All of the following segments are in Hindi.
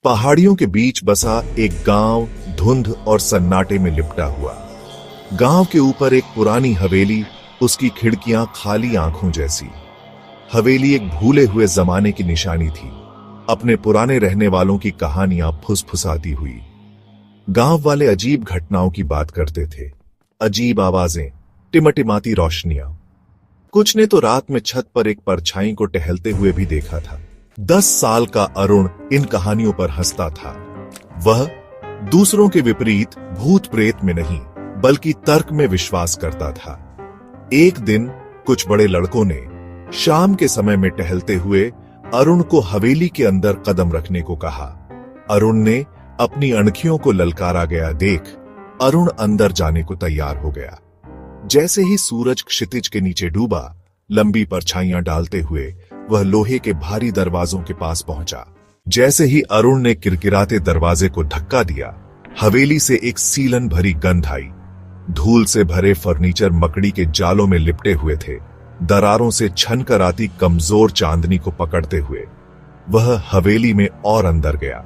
पहाड़ियों के बीच बसा एक गांव धुंध और सन्नाटे में लिपटा हुआ। गांव के ऊपर एक पुरानी हवेली, उसकी खिड़कियां खाली आंखों जैसी। हवेली एक भूले हुए जमाने की निशानी थी, अपने पुराने रहने वालों की कहानियां फुसफुसाती हुई। गांव वाले अजीब घटनाओं की बात करते थे, अजीब आवाजें, टिमटिमाती रोशनियां। कुछ ने तो रात में छत पर एक परछाई को टहलते हुए भी देखा था। 10 साल का अरुण इन कहानियों पर हंसता था। वह दूसरों के विपरीत भूत प्रेत में नहीं बल्कि तर्क में विश्वास करता था। एक दिन कुछ बड़े लड़कों ने शाम के समय में टहलते हुए अरुण को हवेली के अंदर कदम रखने को कहा। अरुण ने अपनी अणखियों को ललकारा गया देख अरुण अंदर जाने को तैयार हो गया। जैसे ही सूरज क्षितिज के नीचे डूबा, लंबी परछाइयां डालते हुए वह लोहे के भारी दरवाजों के पास पहुंचा। जैसे ही अरुण ने किरकिराते दरवाजे को धक्का दिया, हवेली से एक सीलन भरी गंध आई। धूल से भरे फर्नीचर मकड़ी के जालों में लिपटे हुए थे, दरारों से छनकर आती कमजोर चांदनी को पकड़ते हुए वह हवेली में और अंदर गया।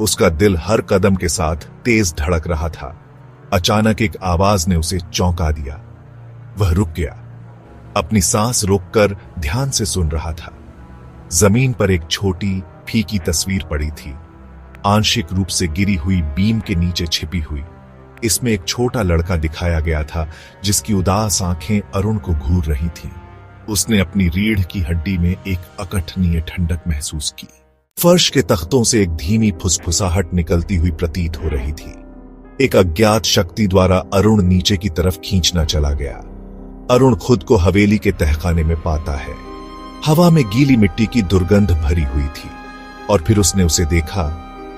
उसका दिल हर कदम के साथ तेज धड़क रहा था। अचानक एक आवाज ने उसे चौंका दिया। वह रुक गया, अपनी सांस रोककर ध्यान से सुन रहा था। जमीन पर एक छोटी फीकी तस्वीर पड़ी थी, आंशिक रूप से गिरी हुई बीम के नीचे छिपी हुई। इसमें एक छोटा लड़का दिखाया गया था जिसकी उदास आंखें अरुण को घूर रही थीं। उसने अपनी रीढ़ की हड्डी में एक अकठनीय ठंडक महसूस की। फर्श के तख्तों से एक धीमी फुसफुसाहट निकलती हुई प्रतीत हो रही थी। एक अज्ञात शक्ति द्वारा अरुण नीचे की तरफ खींचना चला गया। अरुण खुद को हवेली के तहखाने में पाता है। हवा में गीली मिट्टी की दुर्गंध भरी हुई थी और फिर उसने उसे देखा,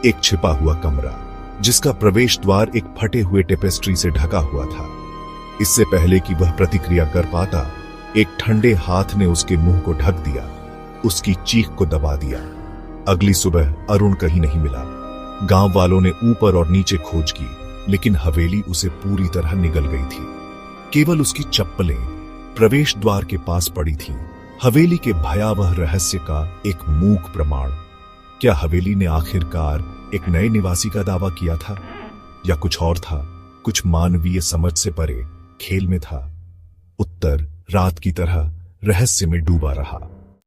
एक छिपा हुआ कमरा जिसका प्रवेश द्वार एक फटे हुए टेपेस्ट्री से ढका हुआ था। इससे पहले कि वह प्रतिक्रिया कर पाता, एक ठंडे हाथ ने उसके मुंह को ढक दिया, उसकी चीख को दबा दिया। अगली सुबह अरुण कहीं नहीं मिला। गांव वालों ने ऊपर और नीचे खोज की, लेकिन हवेली उसे पूरी तरह निगल गई थी। केवल उसकी चप्पलें प्रवेश द्वार के पास पड़ी थीं, हवेली के भयावह रहस्य का एक मूक प्रमाण। क्या हवेली ने आखिरकार एक नए निवासी का दावा किया था, या कुछ और था, कुछ मानवीय समझ से परे खेल में था? उत्तर रात की तरह रहस्य में डूबा रहा।